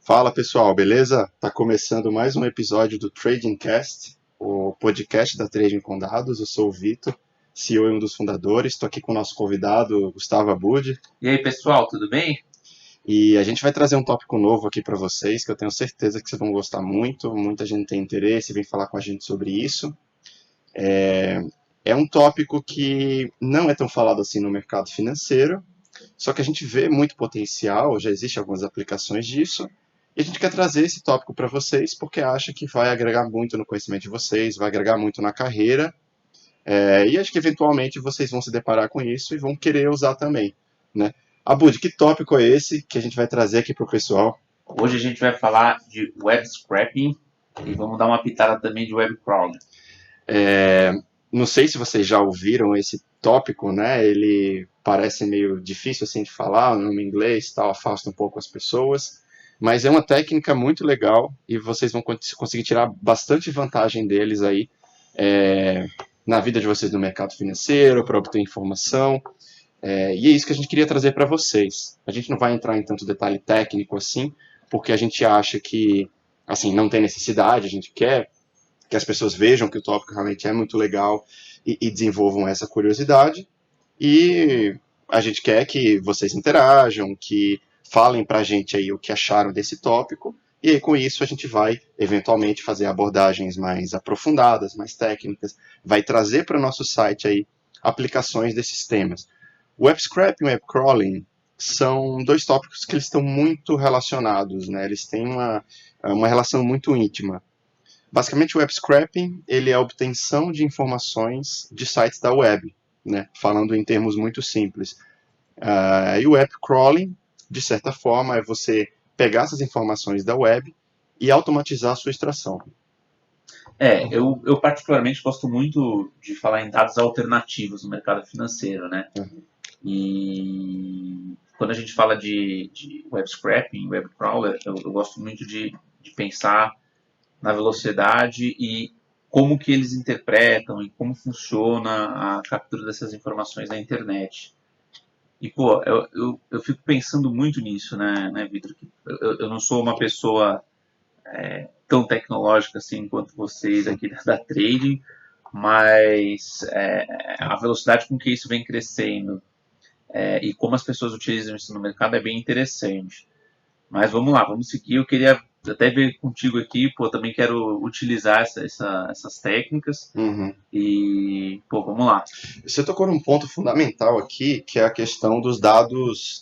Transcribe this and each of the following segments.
Fala pessoal, beleza? Tá começando mais um episódio do Trading Cast, o podcast da Trading com Dados. Eu sou o Vitor, CEO e um dos fundadores. Estou aqui com o nosso convidado, Gustavo Abud, E aí, pessoal, tudo bem? e a gente vai trazer um tópico novo aqui para vocês, que eu tenho certeza que vocês vão gostar muito. Muita gente tem interesse e vem falar com a gente sobre isso. É um tópico que não é tão falado assim no mercado financeiro, só que a gente vê muito potencial, já existem algumas aplicações disso, e a gente quer trazer esse tópico para vocês porque acha que vai agregar muito no conhecimento de vocês, vai agregar muito na carreira, e acho que eventualmente vocês vão se deparar com isso e vão querer usar também, né? Abud, que tópico é esse que a gente vai trazer aqui para o pessoal? Hoje a gente vai falar de web scraping e vamos dar uma pitada também de web crawling. Não sei se vocês já ouviram esse tópico, né? Ele parece meio difícil assim de falar, o nome em inglês, tal, afasta um pouco as pessoas, mas é uma técnica muito legal e vocês vão conseguir tirar bastante vantagem deles aí é, na vida de vocês no mercado financeiro, para obter informação. E é isso que a gente queria trazer para vocês. A gente não vai entrar em tanto detalhe técnico assim, porque a gente acha que assim não tem necessidade, a gente quer que as pessoas vejam que o tópico realmente é muito legal e desenvolvam essa curiosidade. E a gente quer que vocês interajam, que falem para a gente aí o que acharam desse tópico. E aí, com isso, a gente vai eventualmente fazer abordagens mais aprofundadas, mais técnicas, vai trazer para o nosso site aí aplicações desses temas. O web scraping e o web crawling são dois tópicos que eles estão muito relacionados, né? Eles têm uma relação muito íntima. Basicamente, o web scraping ele é a obtenção de informações de sites da web, né? Falando em termos muito simples. E o web crawling, de certa forma, é você pegar essas informações da web e automatizar a sua extração. Eu particularmente gosto muito de falar em dados alternativos no mercado financeiro, né? E quando a gente fala de web scraping, web crawler, eu gosto muito de pensar na velocidade e como que eles interpretam e como funciona a captura dessas informações na internet. E, pô, eu fico pensando muito nisso, né Vitor? Eu não sou uma pessoa tão tecnológica assim quanto vocês aqui da trading, mas a velocidade com que isso vem crescendo e como as pessoas utilizam isso no mercado é bem interessante. Mas vamos lá, vamos seguir. Eu queria até ver contigo aqui, pô, também quero utilizar essas técnicas Uhum. e, pô, vamos lá. Você tocou num ponto fundamental aqui, que é a questão dos dados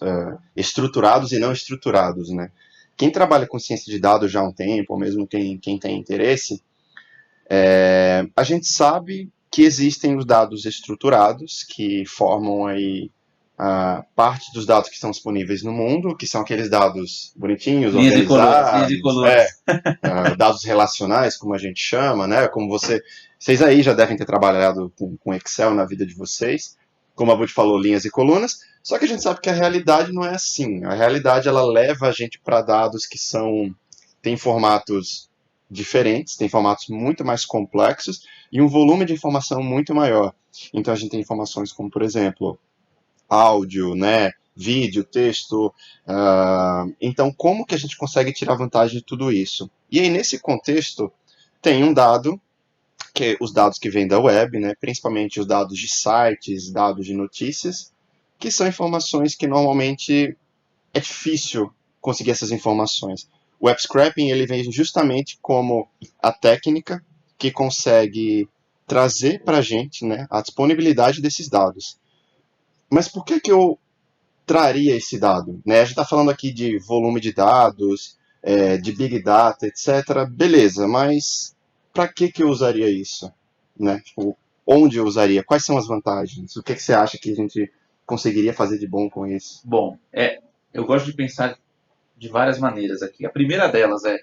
estruturados e não estruturados, né? Quem trabalha com ciência de dados já há um tempo, ou mesmo quem tem interesse, a gente sabe que existem os dados estruturados, que formam aí parte dos dados que estão disponíveis no mundo, que são aqueles dados bonitinhos, Linhas e organizados, colunas. dados relacionais, como a gente chama, né? Como vocês aí já devem ter trabalhado com Excel na vida de vocês, como a Bud falou, linhas e colunas. Só que a gente sabe que a realidade não é assim. A realidade ela leva a gente para dados que têm formatos diferentes, têm formatos muito mais complexos e um volume de informação muito maior. Então a gente tem informações como, por exemplo, áudio, né, vídeo, texto. Então, como que a gente consegue tirar vantagem de tudo isso? E aí, nesse contexto, tem um dado, que é os dados que vêm da web, né, principalmente os dados de sites, dados de notícias, que são informações que normalmente é difícil conseguir essas informações. O web scraping ele vem justamente como a técnica que consegue trazer para a gente, né, a disponibilidade desses dados. Mas por que eu traria esse dado? Né? A gente está falando aqui de volume de dados, de big data, etc. Beleza, mas para que eu usaria isso? Né? Tipo, onde eu usaria? Quais são as vantagens? O que você acha que a gente conseguiria fazer de bom com isso? Bom, eu gosto de pensar de várias maneiras aqui. A primeira delas é,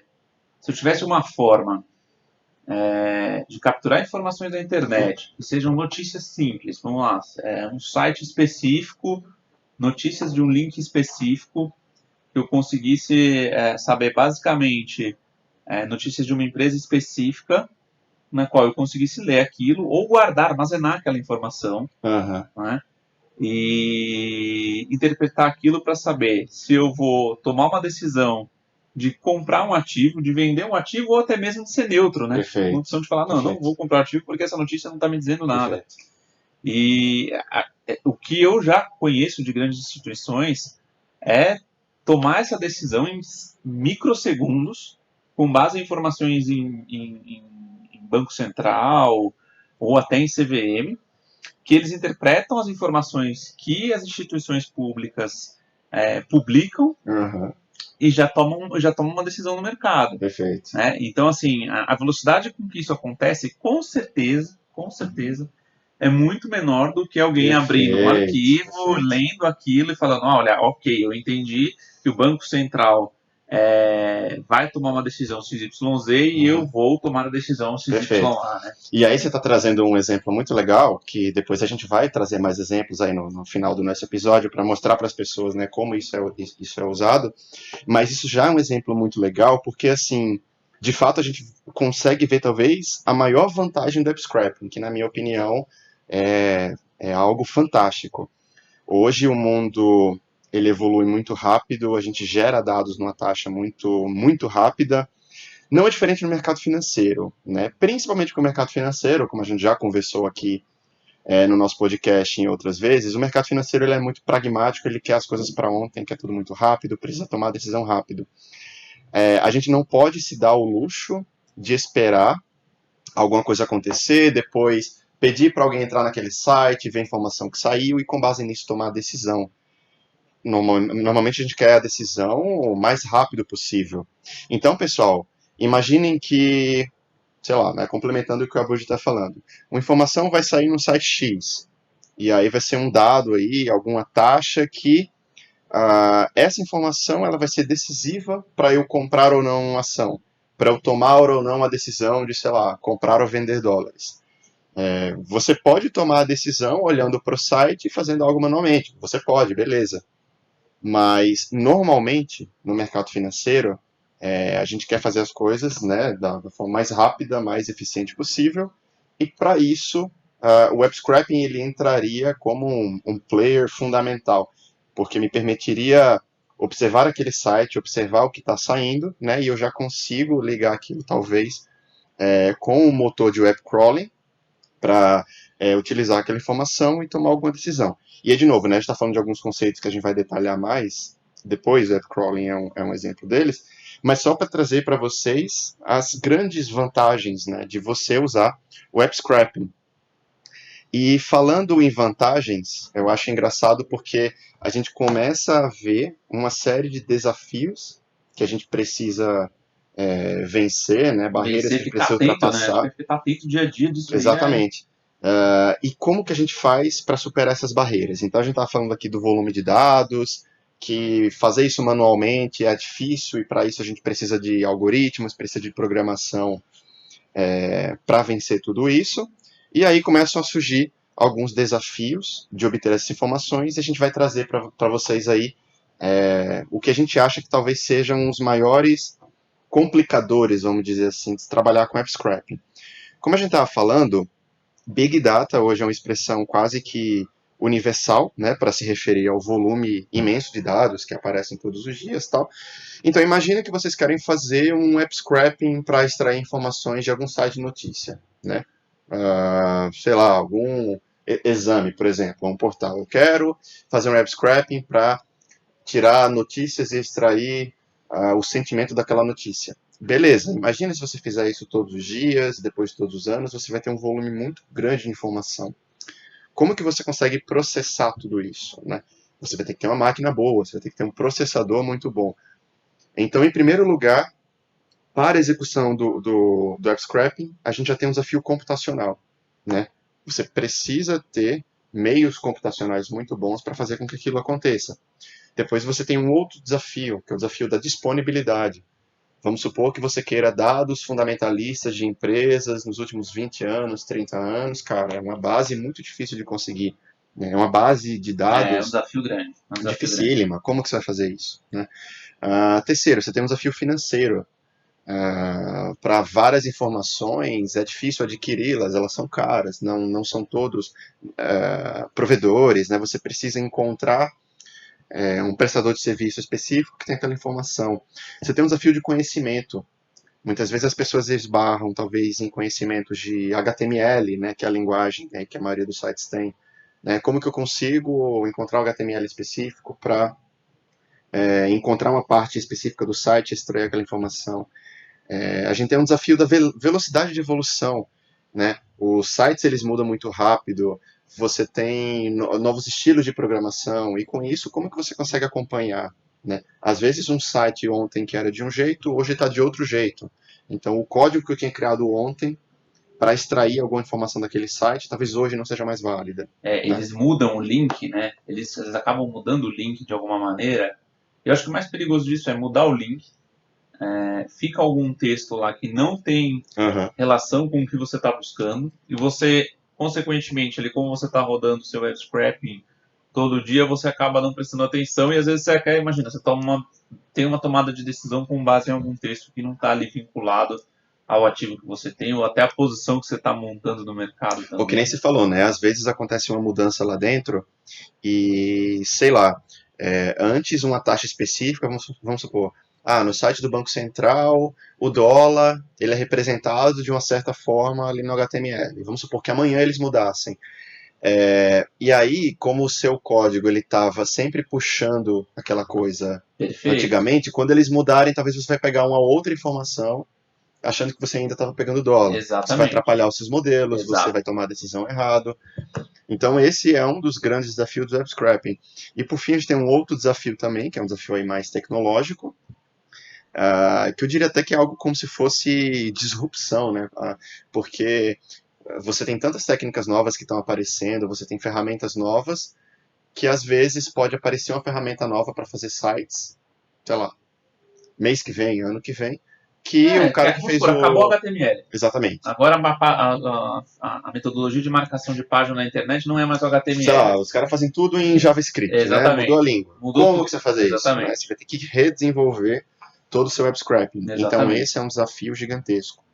se eu tivesse uma forma de capturar informações da internet, que sejam notícias simples, vamos lá, um site específico, notícias de um link específico, que eu conseguisse saber basicamente notícias de uma empresa específica, na qual eu conseguisse ler aquilo, ou guardar, armazenar aquela informação, Uhum. né? E interpretar aquilo para saber se eu vou tomar uma decisão de comprar um ativo, de vender um ativo ou até mesmo de ser neutro, né? Perfeito. Condição de falar, não, não vou comprar ativo porque essa notícia não está me dizendo nada. Perfeito. E o que eu já conheço de grandes instituições é tomar essa decisão em microsegundos, com base em informações em Banco Central ou até em CVM, que eles interpretam as informações que as instituições públicas publicam Uhum. e já tomam uma decisão no mercado. Perfeito. Né? Então, assim, a velocidade com que isso acontece, com certeza, é muito menor do que alguém abrindo um arquivo, lendo aquilo e falando, olha, ok, eu entendi que o Banco Central vai tomar uma decisão XYZ e eu vou tomar a decisão XYA. Né? E aí você está trazendo um exemplo muito legal, que depois a gente vai trazer mais exemplos aí no final do nosso episódio para mostrar para as pessoas, né, como isso é usado. Mas isso já é um exemplo muito legal, porque assim, de fato a gente consegue ver talvez a maior vantagem do AppScrapping, que na minha opinião é algo fantástico. Hoje o mundo ele evolui muito rápido, a gente gera dados numa taxa muito, muito rápida. Não é diferente no mercado financeiro, né? Principalmente com o mercado financeiro, como a gente já conversou aqui no nosso podcast em outras vezes, o mercado financeiro ele é muito pragmático, ele quer as coisas para ontem, quer tudo muito rápido, precisa tomar decisão rápido. A gente não pode se dar o luxo de esperar alguma coisa acontecer, depois pedir para alguém entrar naquele site, ver a informação que saiu e com base nisso tomar a decisão. Normalmente a gente quer a decisão o mais rápido possível. Então, pessoal, imaginem que, sei lá, né, complementando o que o Abud está falando, uma informação vai sair no site X, e aí vai ser um dado aí, alguma taxa que essa informação ela vai ser decisiva para eu comprar ou não uma ação, para eu tomar ou não a decisão de, sei lá, comprar ou vender dólares. Você pode tomar a decisão olhando para o site e fazendo algo manualmente. Você pode, beleza. Mas, normalmente, no mercado financeiro, a gente quer fazer as coisas, né, da forma mais rápida, mais eficiente possível. E, para isso, o web scraping ele entraria como um player fundamental, porque me permitiria observar aquele site, observar o que está saindo, né, e eu já consigo ligar aquilo, talvez, com o motor de web crawling, para utilizar aquela informação e tomar alguma decisão. E aí, de novo, né, a gente está falando de alguns conceitos que a gente vai detalhar mais depois, o web crawling é um exemplo deles, mas só para trazer para vocês as grandes vantagens, né, de você usar o web scraping. E falando em vantagens, eu acho engraçado porque a gente começa a ver uma série de desafios que a gente precisa vencer, né, barreiras que precisa ultrapassar. Né? Ficar atento dia a dia disso. Exatamente. E como que a gente faz para superar essas barreiras? Então a gente está falando aqui do volume de dados, que fazer isso manualmente é difícil e para isso a gente precisa de algoritmos, precisa de programação para vencer tudo isso. E aí começam a surgir alguns desafios de obter essas informações e a gente vai trazer para vocês aí o que a gente acha que talvez sejam os maiores complicadores, vamos dizer assim, de trabalhar com AppScrapping. Como a gente estava falando, Big Data hoje é uma expressão quase que universal, né, para se referir ao volume imenso de dados que aparecem todos os dias, tal. Então imagina que vocês querem fazer um app scraping para extrair informações de algum site de notícia, né? Sei lá, algum exame, por exemplo, um portal. Eu quero fazer um app scraping para tirar notícias e extrair o sentimento daquela notícia. Beleza, imagina se você fizer isso todos os dias, depois de todos os anos, você vai ter um volume muito grande de informação. Como que você consegue processar tudo isso, né? Você vai ter que ter uma máquina boa, você vai ter que ter um processador muito bom. Então, em primeiro lugar, para a execução do app scraping, a gente já tem um desafio computacional, né? Você precisa ter meios computacionais muito bons para fazer com que aquilo aconteça. Depois você tem um outro desafio, que é o desafio da disponibilidade. Vamos supor que você queira dados fundamentalistas de empresas nos últimos 20 anos, 30 anos, cara, é uma base muito difícil de conseguir. Né? É uma base de dados um desafio grande. Dificílima. Como que você vai fazer isso? Né? Terceiro, você tem um desafio financeiro. Para várias informações é difícil adquiri-las, elas são caras, não são todos provedores, né? Você precisa encontrar um prestador de serviço específico que tem aquela informação. Você tem um desafio de conhecimento. Muitas vezes as pessoas esbarram, talvez, em conhecimentos de HTML, né, que é a linguagem, né, que a maioria dos sites tem. Né? Como que eu consigo encontrar o HTML específico para encontrar uma parte específica do site e extrair aquela informação? A gente tem um desafio da velocidade de evolução, né? Os sites eles mudam muito rápido, você tem novos estilos de programação e com isso como que você consegue acompanhar, né? Às vezes um site ontem que era de um jeito, hoje está de outro jeito. Então o código que eu tinha criado ontem para extrair alguma informação daquele site, talvez hoje não seja mais válida. Né? Eles mudam o link, né? Eles acabam mudando o link de alguma maneira. Eu acho que o mais perigoso disso é mudar o link. Fica algum texto lá que não tem relação com o que você está buscando e você, consequentemente, ali, como você está rodando o seu web scraping todo dia, você acaba não prestando atenção e às vezes você quer, imagina, você tem uma tomada de decisão com base em algum texto que não está ali vinculado ao ativo que você tem ou até a posição que você está montando no mercado também. O que nem se falou, né? Às vezes acontece uma mudança lá dentro e, sei lá, antes uma taxa específica, vamos supor, no site do Banco Central, o dólar ele é representado de uma certa forma ali no HTML. Vamos supor que amanhã eles mudassem. E aí, como o seu código ele estava sempre puxando aquela coisa antigamente, quando eles mudarem, talvez você vai pegar uma outra informação achando que você ainda estava pegando dólar. Exatamente. Você vai atrapalhar os seus modelos, Exato. Você vai tomar a decisão errada. Então esse é um dos grandes desafios do web scraping. E por fim a gente tem um outro desafio também, que é um desafio aí mais tecnológico, que eu diria até que é algo como se fosse disrupção, né? Porque você tem tantas técnicas novas que estão aparecendo, você tem ferramentas novas, que às vezes pode aparecer uma ferramenta nova para fazer sites, sei lá, mês que vem, ano que vem, que o cara que fez acabou o HTML. Exatamente. Agora a metodologia de marcação de página na internet não é mais o HTML. Sei lá, os caras fazem tudo em JavaScript, Exatamente. Né? Mudou a língua. Mudou Como tudo. que você vai fazer Exatamente. isso? Né? Você vai ter que redesenvolver todo o seu web scraping. Exatamente. Então esse é um desafio gigantesco.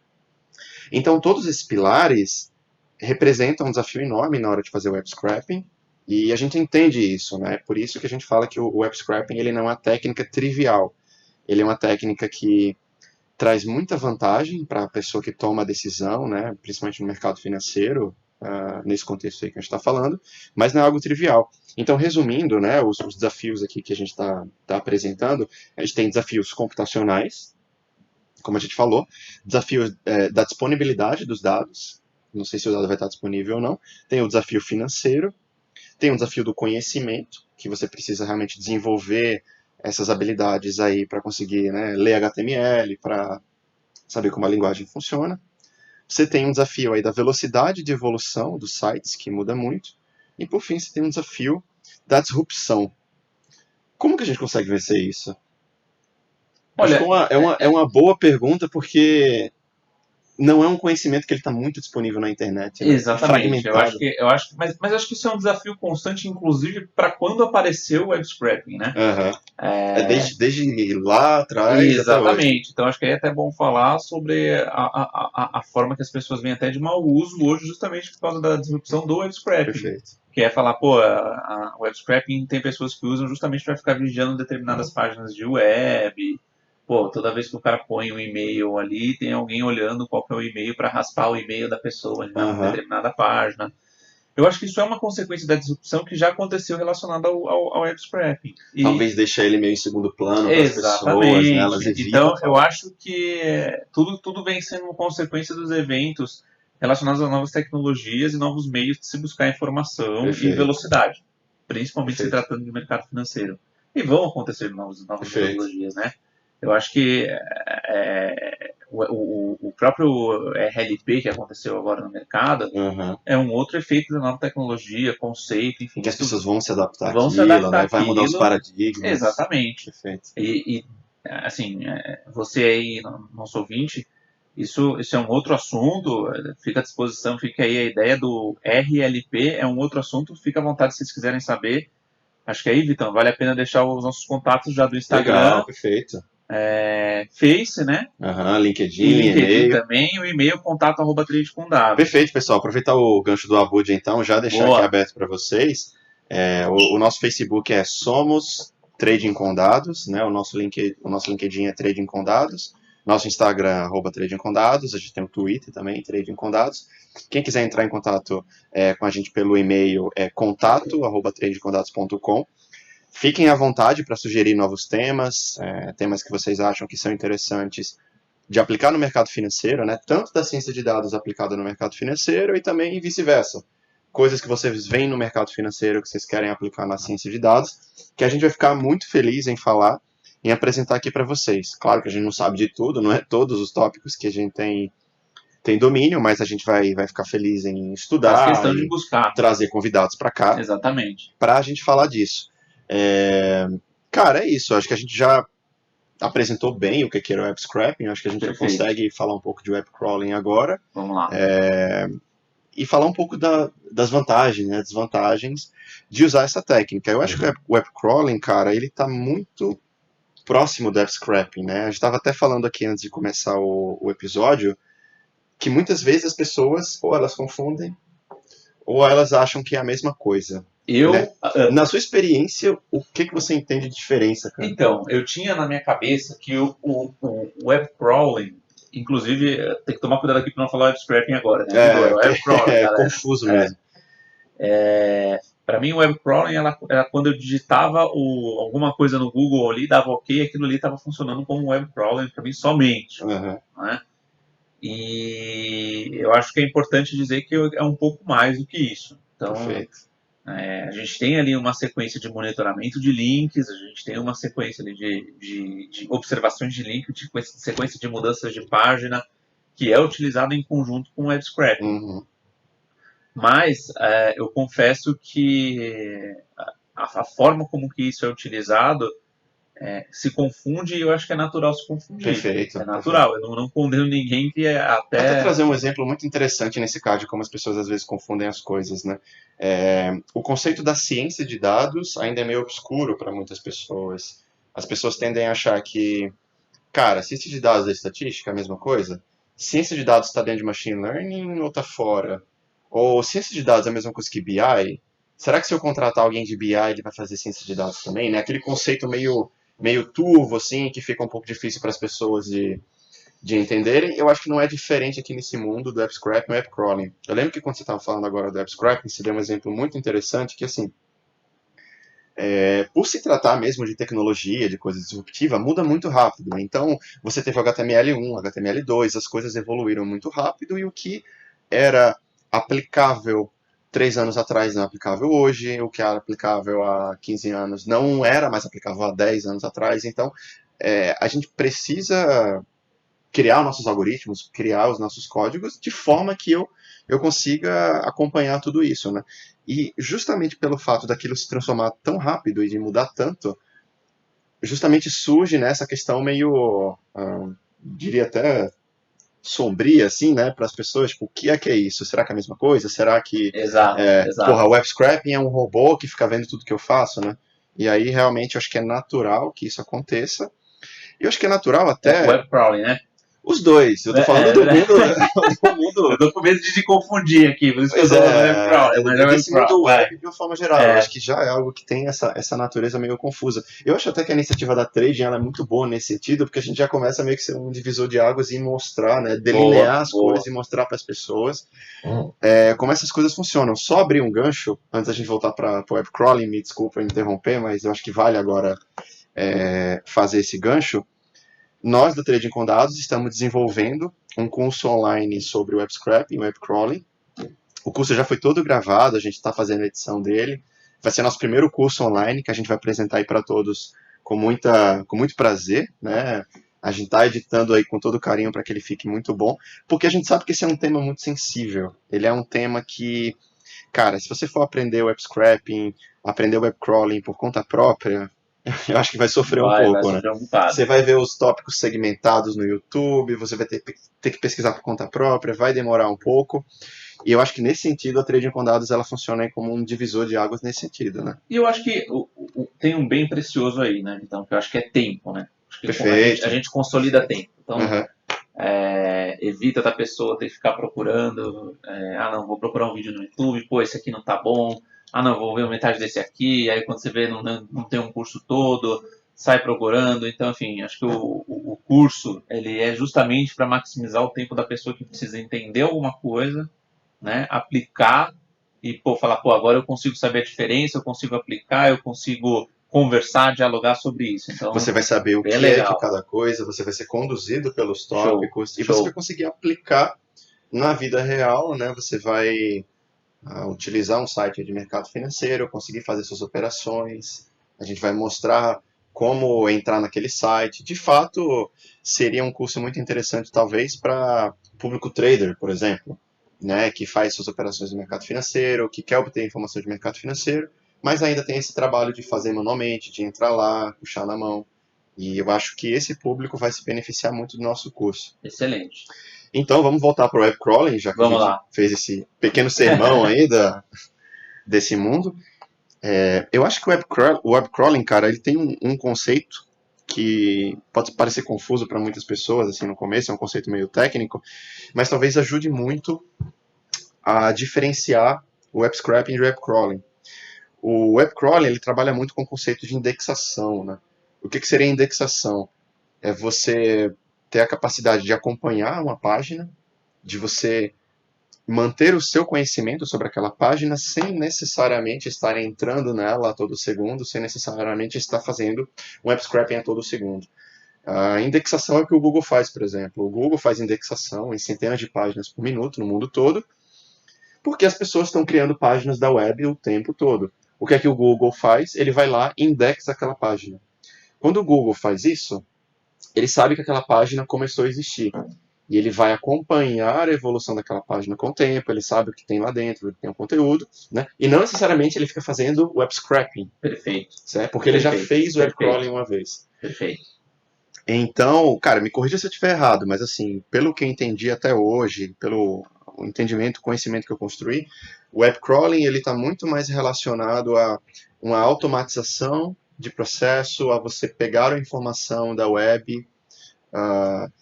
Então todos esses pilares representam um desafio enorme na hora de fazer web scraping e a gente entende isso, né? Por isso que a gente fala que o web scraping ele não é uma técnica trivial. Ele é uma técnica que traz muita vantagem para a pessoa que toma a decisão, né? Principalmente no mercado financeiro, nesse contexto aí que a gente está falando, mas não é algo trivial. Então, resumindo, né, os desafios aqui que a gente está apresentando, a gente tem desafios computacionais, como a gente falou, desafios da disponibilidade dos dados, não sei se o dado vai estar disponível ou não, tem o desafio financeiro, tem o desafio do conhecimento, que você precisa realmente desenvolver essas habilidades aí para conseguir, né, ler HTML, para saber como a linguagem funciona. Você tem um desafio aí da velocidade de evolução dos sites, que muda muito. E por fim, você tem um desafio da disrupção. Como que a gente consegue vencer isso? Olha, é uma boa pergunta, porque não é um conhecimento que ele está muito disponível na internet. Né? Exatamente. Mas acho que isso é um desafio constante, inclusive, para quando apareceu o web scraping, né? Desde lá atrás. Exatamente. Então acho que é até bom falar sobre a forma que as pessoas vêm até de mau uso hoje, justamente por causa da disrupção do web scraping. Perfeito. Que é falar, a web scraping tem pessoas que usam justamente para ficar vigiando determinadas páginas de web. Toda vez que o cara põe um e-mail ali, tem alguém olhando qual que é o e-mail para raspar o e-mail da pessoa de uma determinada página. Eu acho que isso é uma consequência da disrupção que já aconteceu relacionada ao web scraping. Talvez deixar ele meio em segundo plano para as pessoas, né? Elas evitam. Então, eu acho que tudo vem sendo uma consequência dos eventos relacionados a novas tecnologias e novos meios de se buscar informação e velocidade, principalmente se tratando de mercado financeiro. E vão acontecer novas tecnologias, né? Eu acho que o próprio RLP que aconteceu agora no mercado é um outro efeito da nova tecnologia, conceito, enfim. Que as pessoas vão se adaptar né? Vai mudar os paradigmas. Exatamente. Perfeito. E assim, você aí, nosso ouvinte, isso é um outro assunto, fica à disposição, fica aí a ideia do RLP, é um outro assunto, fica à vontade se vocês quiserem saber. Acho que aí, Vitão, vale a pena deixar os nossos contatos já do Instagram. Legal, perfeito. Face, né? LinkedIn, e-mail também, o e-mail contato@trade.com. Perfeito, pessoal. Aproveitar o gancho do Abud, então, já deixar aqui aberto para vocês. O nosso Facebook é Somos Trading com Dados, né? O nosso LinkedIn é Trading com Dados. Nosso Instagram, @Trading com Dados. A gente tem o Twitter também, Trading com Dados. Quem quiser entrar em contato com a gente pelo e-mail é contato@tradingcondados.com. Fiquem à vontade para sugerir novos temas, temas que vocês acham que são interessantes de aplicar no mercado financeiro, né? Tanto da ciência de dados aplicada no mercado financeiro e também vice-versa. Coisas que vocês veem no mercado financeiro que vocês querem aplicar na ciência de dados, que a gente vai ficar muito feliz em falar, em apresentar aqui para vocês. Claro que a gente não sabe de tudo, não é todos os tópicos que a gente tem domínio, mas a gente vai ficar feliz em Faz estudar questão de e buscar. trazer convidados para cá Exatamente. para a gente falar disso. Cara, é isso. Acho que a gente já apresentou bem o que era o web scraping. Acho que a gente já consegue falar um pouco de web crawling agora. Vamos lá. E falar um pouco das vantagens, né, desvantagens de usar essa técnica. Eu acho que o web crawling, cara, ele está muito próximo do web scraping, né? A gente estava até falando aqui antes de começar o episódio que muitas vezes as pessoas ou elas confundem ou elas acham que é a mesma coisa. Né? Na sua experiência, o que você entende de diferença, cara? Então, eu tinha na minha cabeça que o web crawling, inclusive, tem que tomar cuidado aqui para não falar web scraping agora, né? Web crawling, é confuso mesmo. Para mim, o web crawling era quando eu digitava alguma coisa no Google ali, dava ok, aquilo ali estava funcionando como web crawling para mim somente. Né? E eu acho que é importante dizer que é um pouco mais do que isso. Então, a gente tem ali uma sequência de monitoramento de links, a gente tem uma sequência ali de observações de link, de sequência de mudanças de página, que é utilizado em conjunto com o web scraping. Mas eu confesso que a forma como que isso é utilizado se confunde e eu acho que é natural se confundir. Perfeito. É natural, eu não condeno ninguém que até trazer um exemplo muito interessante nesse caso de como as pessoas às vezes confundem as coisas, né? O conceito da ciência de dados ainda é meio obscuro para muitas pessoas. As pessoas tendem a achar que, cara, ciência de dados é estatística, a mesma coisa? Ciência de dados está dentro de machine learning ou está fora? Ou ciência de dados é a mesma coisa que BI? Será que se eu contratar alguém de BI ele vai fazer ciência de dados também? Né? Aquele conceito meio turvo, assim, que fica um pouco difícil para as pessoas de entenderem. Eu acho que não é diferente aqui nesse mundo do web scraping e web crawling. Eu lembro que quando você estava falando agora do web scraping, você deu um exemplo muito interessante que, assim, por se tratar mesmo de tecnologia, de coisa disruptiva, muda muito rápido. Então, você teve o HTML1, HTML2, as coisas evoluíram muito rápido e o que era aplicável 3 anos atrás não é aplicável hoje, o que era aplicável há 15 anos não era mais aplicável há 10 anos atrás. Então, a gente precisa criar nossos algoritmos, criar os nossos códigos de forma que eu consiga acompanhar tudo isso, né? E justamente pelo fato daquilo se transformar tão rápido e de mudar tanto, justamente surge nessa questão meio, diria até sombria, assim, né, para as pessoas, tipo, o que é isso? Será que é a mesma coisa? Será que, exato. porra, o web scraping é um robô que fica vendo tudo que eu faço, né? E aí, realmente, eu acho que é natural que isso aconteça. E eu acho que é natural até... web crawling, né? Os dois, eu tô falando do mundo... Eu tô com medo de te confundir aqui, por isso que eu tô falando web crawling. Mas desse mundo web, de uma forma geral, eu acho que já é algo que tem essa natureza meio confusa. Eu acho até que a iniciativa da Trading ela é muito boa nesse sentido, porque a gente já começa meio que ser um divisor de águas e mostrar, né, delinear as coisas e mostrar para as pessoas como essas coisas funcionam. Só abrir um gancho, antes da gente voltar para o web crawling, me desculpa interromper, mas eu acho que vale agora fazer esse gancho. Nós, da Trading com Dados, estamos desenvolvendo um curso online sobre web scraping, web crawling. O curso já foi todo gravado, a gente está fazendo a edição dele. Vai ser nosso primeiro curso online, que a gente vai apresentar aí para todos com muito prazer, né? A gente está editando aí com todo carinho para que ele fique muito bom, porque a gente sabe que esse é um tema muito sensível. Ele é um tema que, cara, se você for aprender web scraping, aprender web crawling por conta própria, eu acho que vai sofrer um pouco, né? Você vai ver os tópicos segmentados no YouTube, você vai ter que pesquisar por conta própria, vai demorar um pouco. E eu acho que nesse sentido a Trading com Dados ela funciona aí como um divisor de águas nesse sentido, né? E eu acho que tem um bem precioso aí, né? Então, que eu acho que é tempo, né? Acho que perfeito. A gente consolida tempo. Então, evita da pessoa ter que ficar procurando, não, vou procurar um vídeo no YouTube, pô, esse aqui não tá bom, ah, não, vou ver metade desse aqui, aí quando você vê não tem um curso todo, sai procurando. Então, enfim, acho que o curso ele é justamente para maximizar o tempo da pessoa que precisa entender alguma coisa, né, aplicar e pô, falar, pô, agora eu consigo saber a diferença, eu consigo aplicar, eu consigo conversar, dialogar sobre isso. Você Então, vai saber o bem que é que legal. cada coisa, você vai ser conduzido pelos Show, tópicos e você vai show. conseguir aplicar na vida real, né? Você vai utilizar um site de mercado financeiro, conseguir fazer suas operações. A gente vai mostrar como entrar naquele site. De fato, seria um curso muito interessante, talvez, para público trader, por exemplo, né, que faz suas operações no mercado financeiro, que quer obter informação de mercado financeiro, mas ainda tem esse trabalho de fazer manualmente, de entrar lá, puxar na mão. E eu acho que esse público vai se beneficiar muito do nosso curso. Excelente. Então vamos voltar para o web crawling, já que a Vamos gente lá. fez esse pequeno sermão aí desse mundo. Eu acho que o web crawling, cara, ele tem um conceito que pode parecer confuso para muitas pessoas, assim, no começo, é um conceito meio técnico, mas talvez ajude muito a diferenciar o web scraping e o web crawling. O web crawling, ele trabalha muito com o conceito de indexação, né? O que seria indexação? É você ter a capacidade de acompanhar uma página, de você manter o seu conhecimento sobre aquela página sem necessariamente estar entrando nela a todo segundo, sem necessariamente estar fazendo um web scraping a todo segundo. A indexação é o que o Google faz, por exemplo. O Google faz indexação em centenas de páginas por minuto no mundo todo, porque as pessoas estão criando páginas da web o tempo todo. O que é que o Google faz? Ele vai lá e indexa aquela página. Quando o Google faz isso, ele sabe que aquela página começou a existir. E ele vai acompanhar a evolução daquela página com o tempo, ele sabe o que tem lá dentro, o que tem o conteúdo, né? E não necessariamente ele fica fazendo web scraping, Perfeito. certo? Porque ele já Perfeito. fez web Perfeito. crawling uma vez. Perfeito. Então, cara, me corrija se eu estiver errado, mas assim, pelo que eu entendi até hoje, pelo entendimento, conhecimento que eu construí, o web crawling ele está muito mais relacionado a uma automatização de processo, a você pegar a informação da web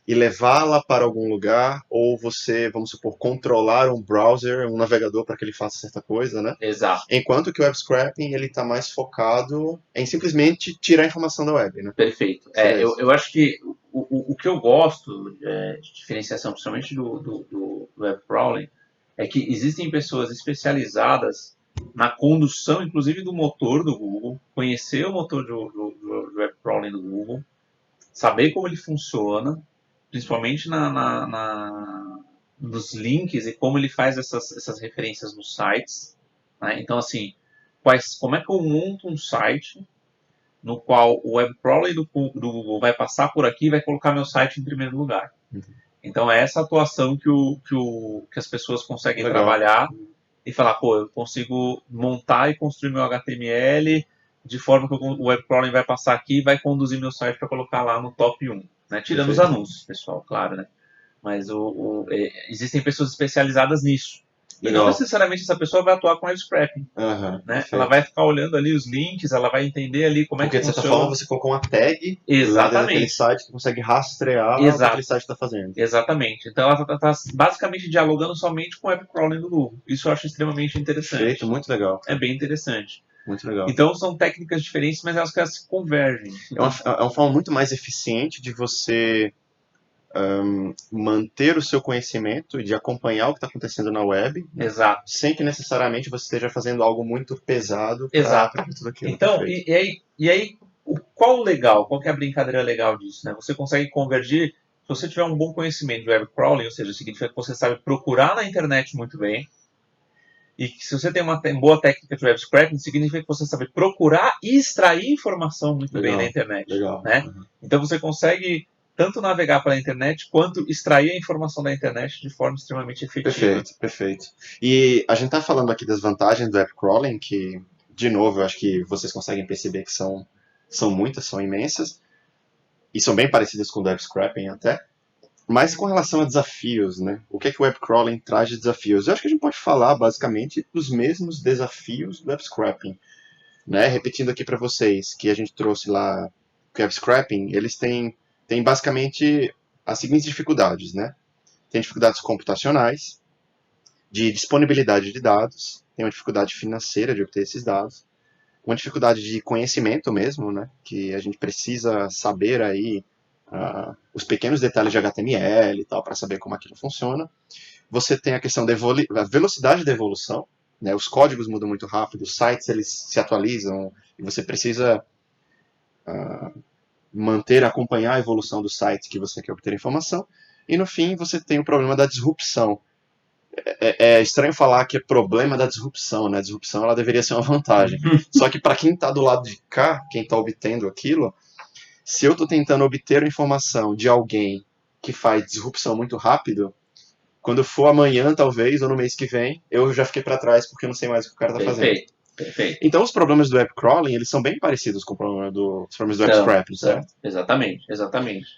e levá-la para algum lugar, ou você, vamos supor, controlar um browser, um navegador para que ele faça certa coisa, né? Exato. Enquanto que o web scraping ele está mais focado em simplesmente tirar a informação da web, né? Perfeito. Eu acho que o que eu gosto de diferenciação, principalmente do web crawling, é que existem pessoas especializadas na condução, inclusive do motor do Google, conhecer o motor do web crawling do Google, saber como ele funciona, principalmente nos links e como ele faz essas referências nos sites. Né? Então, assim, como é que eu monto um site no qual o web crawler do Google vai passar por aqui e vai colocar meu site em primeiro lugar. Então é essa atuação que as pessoas conseguem Legal. trabalhar e falar, pô, eu consigo montar e construir meu HTML de forma que o web crawler vai passar aqui e vai conduzir meu site para colocar lá no top 1. Né? Tirando os anúncios, pessoal, claro, né? Mas existem pessoas especializadas nisso. E não necessariamente essa pessoa vai atuar com web scraping. Né? Ela vai ficar olhando ali os links, ela vai entender ali como é que funciona. Porque de certa forma você colocou uma tag lá dentro daquele site que consegue rastrear o que aquele site está fazendo. Exatamente. Então ela está basicamente dialogando somente com o web crawling do Google. Isso eu acho extremamente interessante. Perfeito, muito legal. É bem interessante. Muito legal. Então são técnicas diferentes, mas elas se convergem. É uma forma muito mais eficiente de você manter o seu conhecimento e de acompanhar o que está acontecendo na web, Exato. Sem que necessariamente você esteja fazendo algo muito pesado para tudo aquilo. Então, e aí qual que é a brincadeira legal disso? Né? Você consegue convergir, se você tiver um bom conhecimento de web crawling, ou seja, significa que você sabe procurar na internet muito bem, e que se você tem uma boa técnica de web scraping, significa que você sabe procurar e extrair informação muito bem na internet. Né? Então você consegue tanto navegar pela internet, quanto extrair a informação da internet de forma extremamente efetiva. Perfeito. E a gente está falando aqui das vantagens do web crawling, que, de novo, eu acho que vocês conseguem perceber que são muitas, são imensas, e são bem parecidas com o web scraping até. Mas com relação a desafios, né? O que é que o web crawling traz de desafios? Eu acho que a gente pode falar, basicamente, dos mesmos desafios do web scraping. Né? Repetindo aqui para vocês, que a gente trouxe lá, que o web scraping, eles têm basicamente as seguintes dificuldades, né? Tem dificuldades computacionais, de disponibilidade de dados, tem uma dificuldade financeira de obter esses dados, uma dificuldade de conhecimento mesmo, né? Que a gente precisa saber aí os pequenos detalhes de HTML e tal para saber como aquilo funciona. Você tem a questão da velocidade da evolução, né? Os códigos mudam muito rápido, os sites eles se atualizam e você precisa acompanhar a evolução dos sites que você quer obter informação. E no fim você tem o problema da disrupção. É estranho falar que é problema da disrupção, né? A disrupção ela deveria ser uma vantagem. Só que para quem está do lado de cá, quem está obtendo aquilo, se eu estou tentando obter informação de alguém que faz disrupção muito rápido, quando for amanhã, talvez, ou no mês que vem, eu já fiquei para trás porque eu não sei mais o que o cara está fazendo. Perfeito. Então, os problemas do web crawling, eles são bem parecidos com os problemas do web scraping, certo? Exatamente.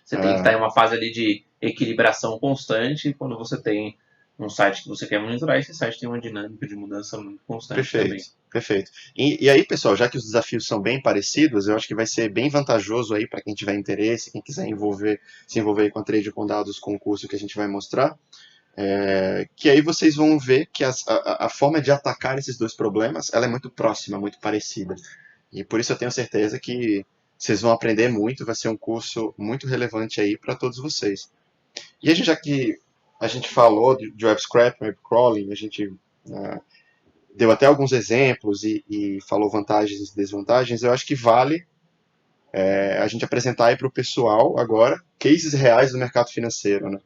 Você tem que estar em uma fase ali de equilibração constante, e quando você tem um site que você quer monitorar, esse site tem uma dinâmica de mudança muito constante também. Perfeito. E aí, pessoal, já que os desafios são bem parecidos, eu acho que vai ser bem vantajoso aí para quem tiver interesse, quem quiser se envolver com a trade com dados com o curso que a gente vai mostrar, que aí vocês vão ver que a forma de atacar esses dois problemas, ela é muito próxima, muito parecida. E por isso eu tenho certeza que vocês vão aprender muito, vai ser um curso muito relevante aí para todos vocês. E já que a gente falou de web scraping, web crawling, a gente deu até alguns exemplos e falou vantagens e desvantagens, eu acho que vale a gente apresentar aí para o pessoal agora cases reais do mercado financeiro, né?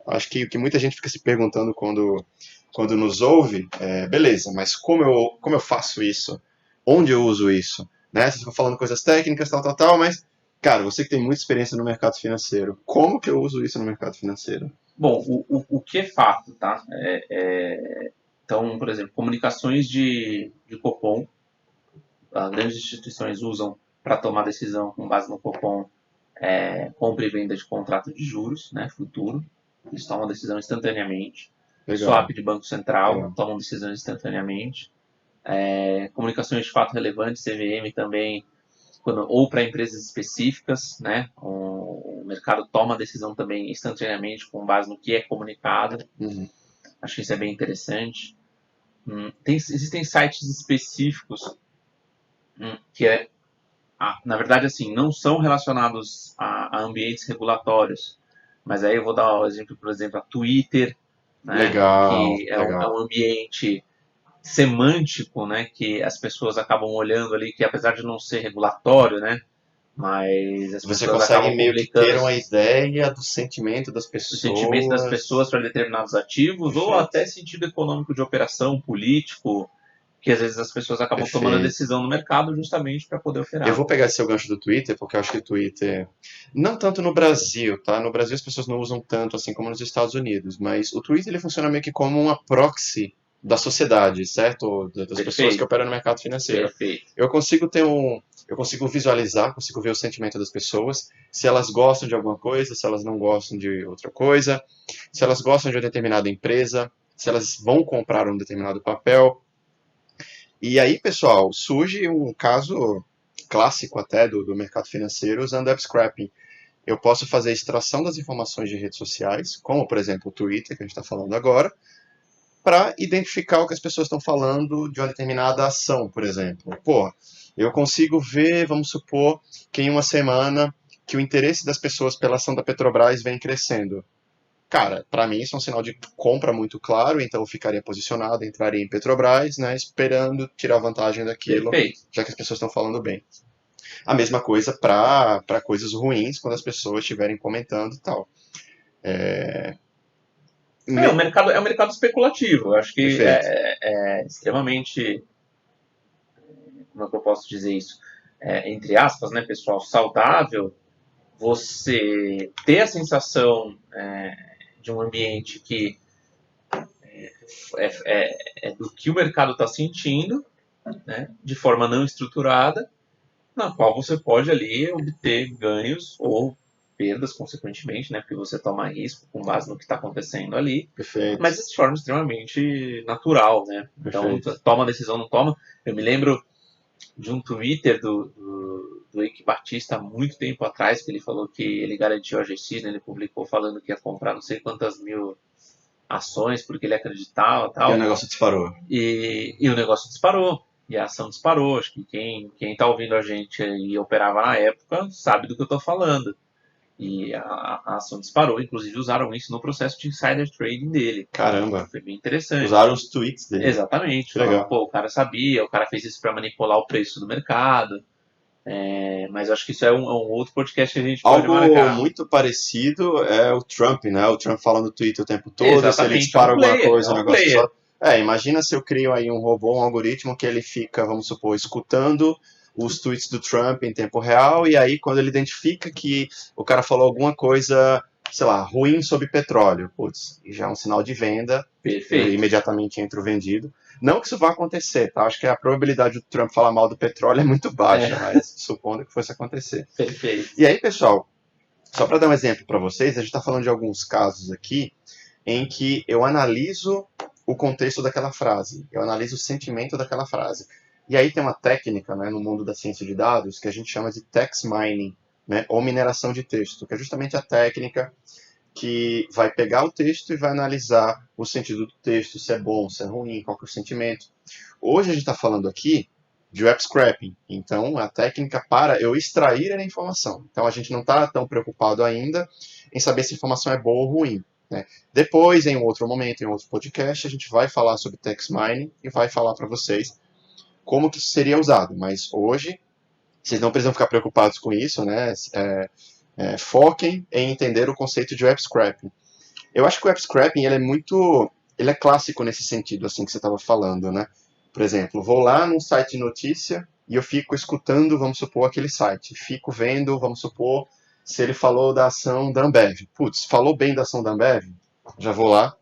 Acho que o que muita gente fica se perguntando quando nos ouve beleza, mas como eu faço isso? Onde eu uso isso? Né? Vocês estão falando coisas técnicas, tal, mas, cara, você que tem muita experiência no mercado financeiro, como que eu uso isso no mercado financeiro? Bom, o que é fato, tá? Então, por exemplo, comunicações de Copom, grandes instituições usam para tomar decisão com base no Copom, compra e venda de contrato de juros, né, futuro. Eles tomam decisão instantaneamente. Legal. Swap de Banco Central, tomam decisões instantaneamente. Comunicações de fato relevantes, CVM também, ou para empresas específicas, né? O mercado toma a decisão também instantaneamente com base no que é comunicado. Uhum. Acho que isso é bem interessante. Existem sites específicos que na verdade, assim, não são relacionados a ambientes regulatórios. Mas aí eu vou dar um exemplo, por exemplo, a Twitter, né? Legal, que é um ambiente semântico, né? Que as pessoas acabam olhando ali, que apesar de não ser regulatório, né? Mas as você pessoas consegue acabam meio que publicando ter uma ideia do sentimento das o pessoas. sentimento das pessoas para determinados ativos, Perfeito. ou até sentido econômico de operação, político, que às vezes as pessoas acabam tomando a decisão no mercado justamente para poder operar. Eu vou pegar esse seu gancho do Twitter, porque eu acho que o Twitter, não tanto no Brasil, tá? No Brasil as pessoas não usam tanto assim como nos Estados Unidos, mas o Twitter ele funciona meio que como uma proxy da sociedade, certo? Das pessoas que operam no mercado financeiro. Perfeito. Eu consigo visualizar, consigo ver o sentimento das pessoas, se elas gostam de alguma coisa, se elas não gostam de outra coisa, se elas gostam de uma determinada empresa, se elas vão comprar um determinado papel. E aí, pessoal, surge um caso clássico até do mercado financeiro usando web scraping. Eu posso fazer extração das informações de redes sociais, como por exemplo o Twitter, que a gente está falando agora, para identificar o que as pessoas estão falando de uma determinada ação, por exemplo. Pô, eu consigo ver, vamos supor, que em uma semana que o interesse das pessoas pela ação da Petrobras vem crescendo. Cara, para mim isso é um sinal de compra muito claro, então eu ficaria posicionado, entraria em Petrobras, né, esperando tirar vantagem daquilo, já que as pessoas estão falando bem. A mesma coisa para coisas ruins, quando as pessoas estiverem comentando e tal. É um mercado especulativo. Eu acho que é extremamente, como é que eu posso dizer isso? Entre aspas, né, pessoal, saudável você ter a sensação de um ambiente que é do que o mercado está sentindo, né, de forma não estruturada, na qual você pode ali obter ganhos ou perdas, consequentemente, né, porque você toma risco com base no que está acontecendo ali. Perfeito. Mas de forma extremamente natural, né? Então, toma a decisão, não toma. Eu me lembro de um Twitter do Eike Batista há muito tempo atrás, que ele falou que ele garantiu a GX, né, ele publicou falando que ia comprar não sei quantas mil ações porque ele acreditava e E o tal. negócio disparou. E o negócio disparou. E a ação disparou. Acho que quem tá ouvindo a gente e operava na época sabe do que eu tô falando. E a ação disparou. Inclusive usaram isso no processo de insider trading dele. Caramba. Foi bem interessante. Usaram os tweets dele. Exatamente. Que Falando, legal. pô, o cara sabia, o cara fez isso para manipular o preço do mercado. Mas acho que isso é um outro podcast que a gente pode Algo marcar. muito parecido é o Trump, né? O Trump fala no Twitter o tempo todo, se ele Exatamente, dispara alguma coisa, é o um negócio player. só. Imagina se eu crio aí um robô, um algoritmo que ele fica, vamos supor, escutando os tweets do Trump em tempo real, e aí quando ele identifica que o cara falou alguma coisa, sei lá, ruim sobre petróleo, putz, já é um sinal de venda, Perfeito. imediatamente entra o vendido. Não que isso vá acontecer, tá? Acho que a probabilidade do Trump falar mal do petróleo é muito baixa, mas supondo que fosse acontecer. Perfeito. E aí, pessoal, só para dar um exemplo para vocês, a gente está falando de alguns casos aqui em que eu analiso o contexto daquela frase, eu analiso o sentimento daquela frase. E aí tem uma técnica, né, no mundo da ciência de dados que a gente chama de text mining, né, ou mineração de texto, que é justamente a técnica que vai pegar o texto e vai analisar o sentido do texto, se é bom, se é ruim, qual que é o sentimento. Hoje a gente está falando aqui de web scraping, então a técnica para eu extrair a informação. Então a gente não está tão preocupado ainda em saber se a informação é boa ou ruim. Né? Depois, em um outro momento, em outro podcast, a gente vai falar sobre text mining e vai falar para vocês como que isso seria usado. Mas hoje, vocês não precisam ficar preocupados com isso, né? Foquem em entender o conceito de web scraping. Eu acho que o web scraping ele é clássico nesse sentido, assim que você estava falando, né? Por exemplo, vou lá num site de notícia e eu fico escutando, vamos supor, aquele site. Fico vendo, vamos supor, se ele falou da ação da Ambev. Putz, falou bem da ação da Ambev? Já vou lá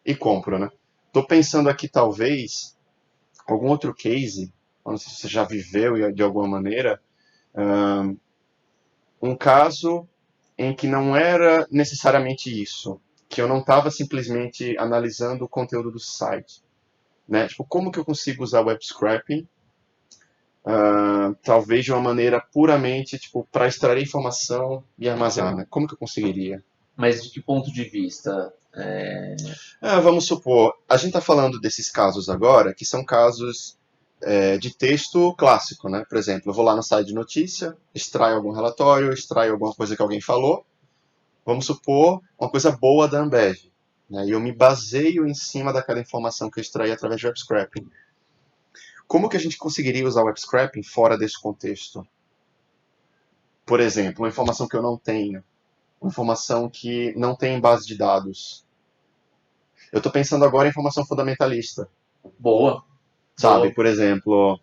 e compro, né? Tô pensando aqui, talvez, algum outro case, não sei se você já viveu de alguma maneira, um caso em que não era necessariamente isso, que eu não estava simplesmente analisando o conteúdo do site, né? Tipo, como que eu consigo usar web scraping, talvez de uma maneira puramente, tipo, para extrair informação e armazenar, né? Como que eu conseguiria? Mas de que ponto de vista? Vamos supor, a gente está falando desses casos agora, que são casos de texto clássico, né? Por exemplo, eu vou lá no site de notícia, extraio algum relatório, extraio alguma coisa que alguém falou, vamos supor, uma coisa boa da Ambev. Né? E eu me baseio em cima daquela informação que eu extraí através de web scraping. Como que a gente conseguiria usar o web scraping fora desse contexto? Por exemplo, uma informação que eu não tenho, uma informação que não tem em base de dados. Eu estou pensando agora em informação fundamentalista. Boa. Sabe, Boa. por exemplo,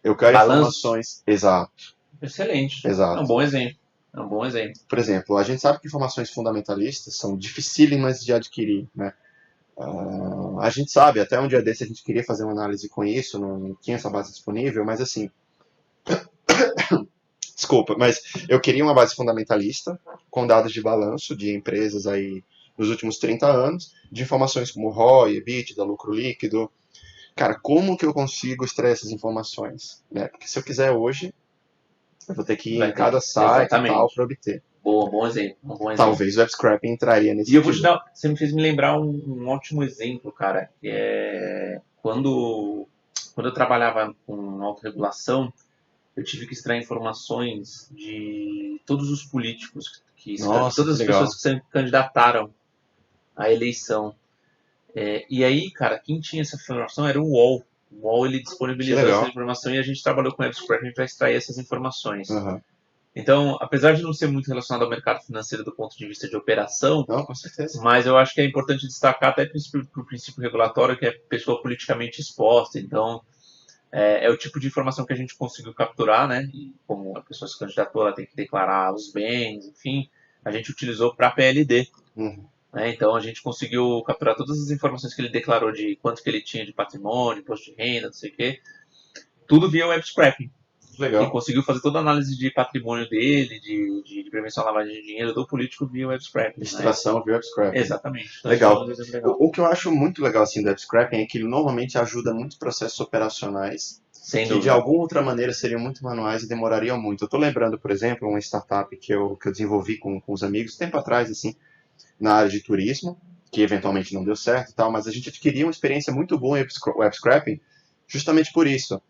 eu quero Balanço. informações. Exato. Excelente. Exato. É um bom exemplo. É um bom exemplo. Por exemplo, a gente sabe que informações fundamentalistas são dificílimas de adquirir, né? A gente sabe, até um dia desse a gente queria fazer uma análise com isso, não tinha essa base disponível, mas assim, desculpa, mas eu queria uma base fundamentalista com dados de balanço de empresas aí nos últimos 30 anos, de informações como ROI, EBITDA, lucro líquido. Cara, como que eu consigo extrair essas informações? Né? Porque se eu quiser hoje, eu vou ter que ir em cada site e tal para obter. Boa, bom exemplo. Um bom exemplo. Talvez o web scraping entraria nesse E eu vou te dar, você me fez me lembrar um ótimo exemplo, cara, que é quando eu trabalhava com autorregulação, eu tive que extrair informações de todos os políticos Nossa, todas que as legal. pessoas que se candidataram à eleição. E aí, cara, quem tinha essa informação era o UOL. O UOL ele disponibilizou essa informação e a gente trabalhou com o web scraping para extrair essas informações. Uhum. Então, apesar de não ser muito relacionado ao mercado financeiro do ponto de vista de operação, não, com certeza. Mas eu acho que é importante destacar até para o princípio regulatório, que é pessoa politicamente exposta. Então, é o tipo de informação que a gente conseguiu capturar, né? E como a pessoa se candidatou, ela tem que declarar os bens, enfim, a gente utilizou para a PLD. Uhum. Né? Então, a gente conseguiu capturar todas as informações que ele declarou de quanto que ele tinha de patrimônio, imposto de renda, não sei o quê, tudo via web scraping. Legal. E conseguiu fazer toda a análise de patrimônio dele, de prevenção à lavagem de dinheiro do político via web scraping. Extração via web scraping. Exatamente. Então, legal. O que eu acho muito legal assim, do web scraping é que ele normalmente ajuda muitos processos operacionais Sem que dúvida. de alguma outra maneira seriam muito manuais e demorariam muito. Eu estou lembrando, por exemplo, uma startup que eu desenvolvi com os amigos tempo atrás, assim, na área de turismo. que eventualmente não deu certo e tal, mas a gente adquiriu uma experiência muito boa em web scraping justamente por isso.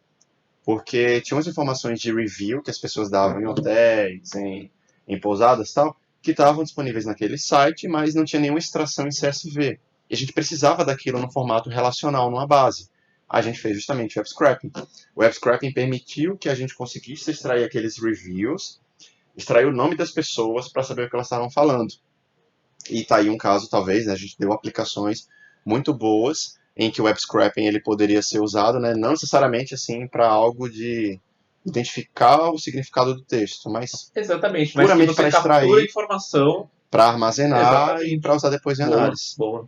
Porque tinha umas informações de review que as pessoas davam em hotéis, em pousadas e tal, que estavam disponíveis naquele site, mas não tinha nenhuma extração em CSV. E a gente precisava daquilo no formato relacional, numa base. A gente fez justamente o web scraping. O web scraping permitiu que a gente conseguisse extrair aqueles reviews, extrair o nome das pessoas para saber o que elas estavam falando. E tá aí um caso, talvez, né, a gente deu aplicações muito boas em que o web scraping ele poderia ser usado, né, não necessariamente assim para algo de identificar o significado do texto, mas Exatamente, mas que puramente para você captura a extrair, informação. para armazenar e Exatamente. para usar depois em Boa, análise. boa.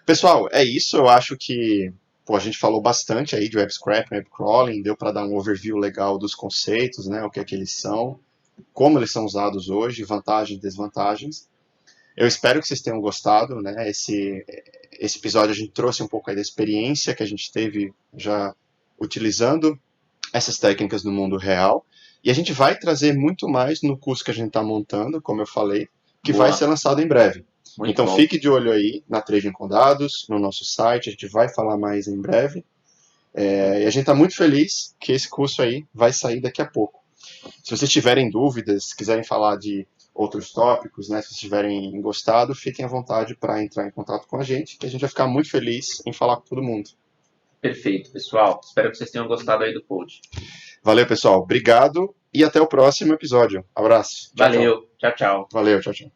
Pessoal, é isso. Eu acho que pô, a gente falou bastante aí de web scraping, web crawling, deu para dar um overview legal dos conceitos, né, o que é que eles são, como eles são usados hoje, vantagens e desvantagens. Eu espero que vocês tenham gostado, né? Esse episódio a gente trouxe um pouco aí da experiência que a gente teve já utilizando essas técnicas no mundo real. E a gente vai trazer muito mais no curso que a gente está montando, como eu falei, que Boa. vai ser lançado em breve. Muito então bom. fique de olho aí na Trading com Dados, no nosso site, a gente vai falar mais em breve. E a gente está muito feliz que esse curso aí vai sair daqui a pouco. Se vocês tiverem dúvidas, quiserem falar de outros tópicos, né, se vocês tiverem gostado, fiquem à vontade para entrar em contato com a gente, que a gente vai ficar muito feliz em falar com todo mundo. Perfeito, pessoal. Espero que vocês tenham gostado aí do pod. Valeu, pessoal. Obrigado e até o próximo episódio. Abraço. Valeu. Tchau, tchau. Valeu, tchau, tchau.